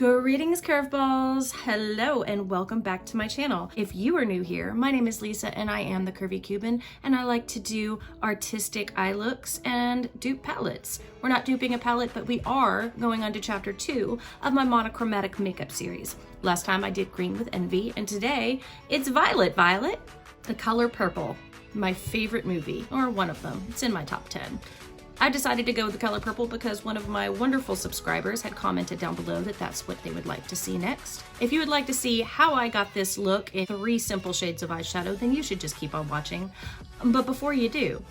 Greetings, Curveballs! Hello and welcome back to my channel. If you are new here, my name is Lisa and I am the Curvy Cuban, and I like to do artistic eye looks and dupe palettes. We're not duping a palette, but we are going on to chapter 2 of my Monochromatic Makeup Series. Last time I did Green with Envy, and today it's Violet. The color purple, my favorite movie, or one of them. It's in my top 10. I decided to go with the color purple because one of my wonderful subscribers had commented down below that that's what they would like to see next. If you would like to see how I got this look in 3 simple shades of eyeshadow, then you should just keep on watching. But before you do,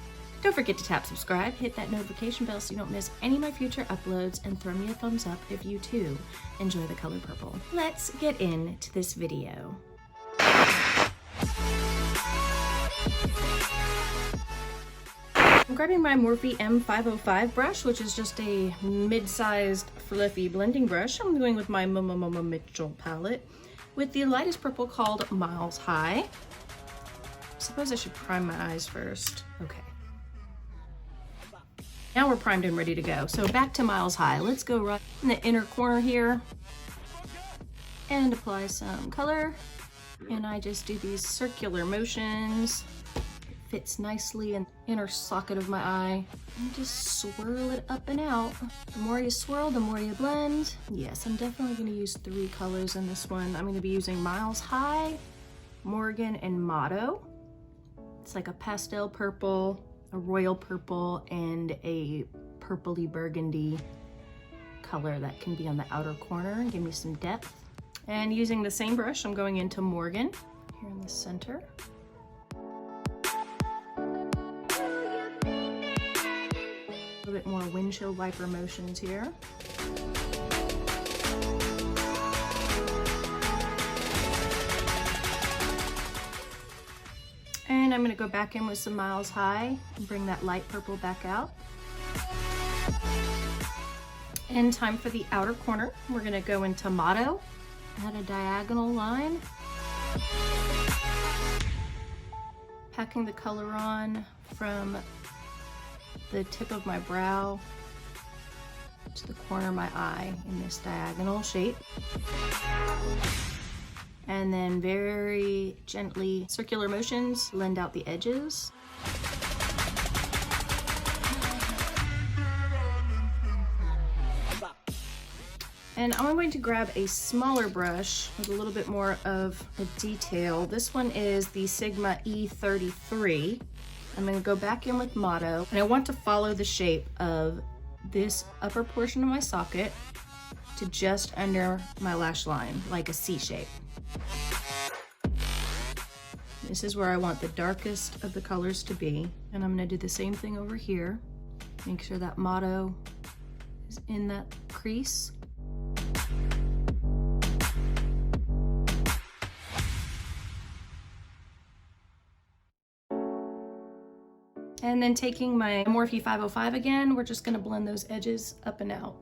don't forget to tap subscribe, hit that notification bell so you don't miss any of my future uploads, and throw me a thumbs up if you too enjoy the color purple. Let's get into this video. I'm grabbing my Morphe M505 brush, which is just a mid-sized fluffy blending brush. I'm going with my Mmmitchell Palette with the lightest purple called Miles High. I suppose I should prime my eyes first. Okay. Now we're primed and ready to go. So back to Miles High. Let's go right in the inner corner here and apply some color. And I just do these circular motions. Fits nicely in the inner socket of my eye. And just swirl it up and out. The more you swirl, the more you blend. Yes, I'm definitely gonna use 3 colors in this one. I'm gonna be using Miles High, Morgan, and Motto. It's like a pastel purple, a royal purple, and a purpley burgundy color that can be on the outer corner and give me some depth. And using the same brush, I'm going into Morgan here in the center. A bit more windshield wiper motions here. And I'm going to go back in with some Miles High and bring that light purple back out. And time for the outer corner. We're going to go into Motto, add a diagonal line. Packing the color on from the tip of my brow to the corner of my eye in this diagonal shape. And then very gently circular motions blend out the edges. And I'm going to grab a smaller brush with a little bit more of a detail. This one is the Sigma E33. I'm going to go back in with Motto, and I want to follow the shape of this upper portion of my socket to just under my lash line, like a C shape. This is where I want the darkest of the colors to be, and I'm going to do the same thing over here. Make sure that Motto is in that crease. And then taking my Morphe 505 again, we're just gonna blend those edges up and out.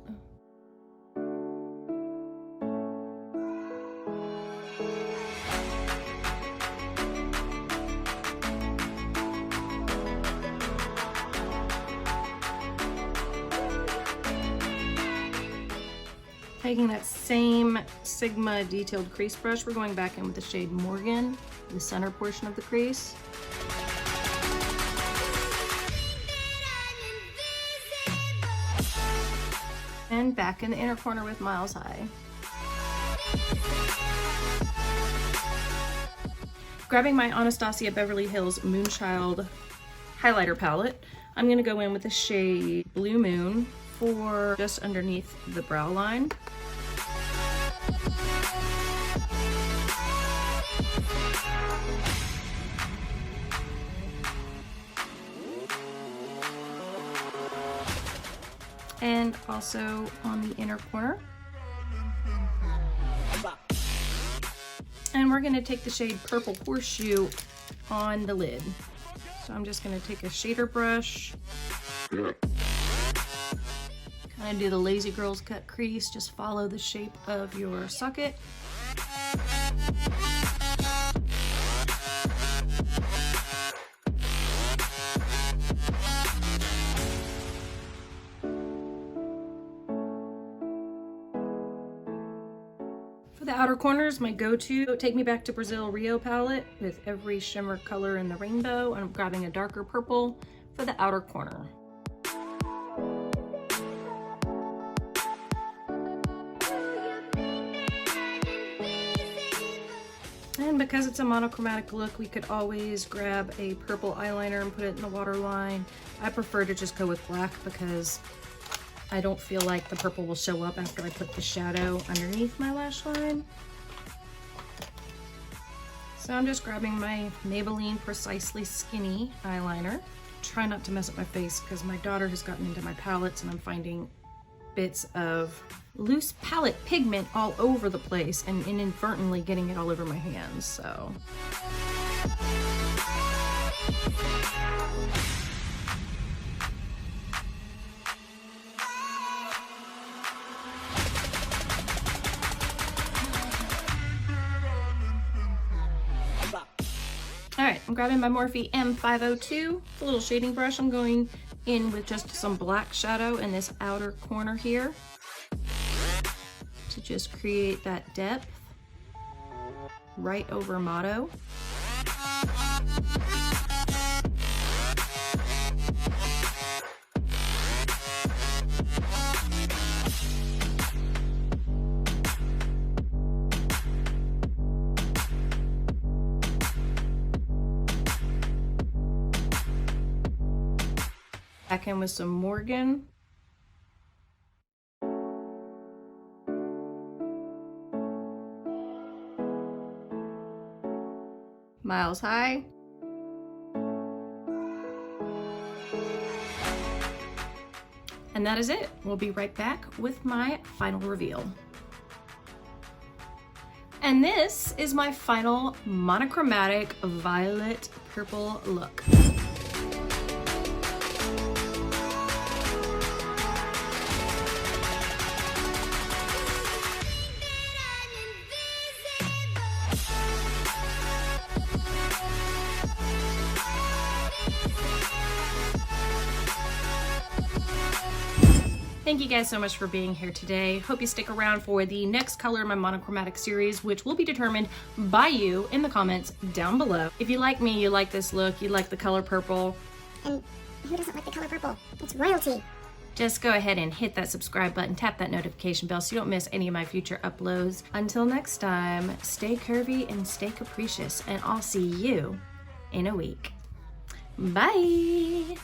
Taking that same Sigma detailed crease brush, we're going back in with the shade Morgan, the center portion of the crease. And back in the inner corner with Miles High. Grabbing my Anastasia Beverly Hills Moonchild highlighter palette, I'm going to go in with the shade Blue Moon for just underneath the brow line. And also on the inner corner. And we're going to take the shade Purple Horseshoe on the lid. So I'm just going to take a shader brush, kind of do the lazy girl's cut crease, just follow the shape of your socket. The outer corner is my go-to Take Me Back to Brazil Rio palette with every shimmer color in the rainbow. And I'm grabbing a darker purple for the outer corner. And because it's a monochromatic look, we could always grab a purple eyeliner and put it in the waterline. I prefer to just go with black because I don't feel like the purple will show up after I put the shadow underneath my lash line. So I'm just grabbing my Maybelline Precisely Skinny eyeliner. Try not to mess up my face because my daughter has gotten into my palettes and I'm finding bits of loose palette pigment all over the place and inadvertently getting it all over my hands, so. All right, I'm grabbing my Morphe M502, a little shading brush. I'm going in with just some black shadow in this outer corner here to just create that depth right over motto. Back in with some Morgan. Miles High. And that is it. We'll be right back with my final reveal. And this is my final monochromatic violet purple look. Thank you guys so much for being here today. Hope you stick around for the next color in my monochromatic series, which will be determined by you in the comments down below. If you like me, you like this look, you like the color purple. And who doesn't like the color purple? It's royalty. Just go ahead and hit that subscribe button, tap that notification bell so you don't miss any of my future uploads. Until next time, stay curvy and stay capricious, and I'll see you in a week. Bye.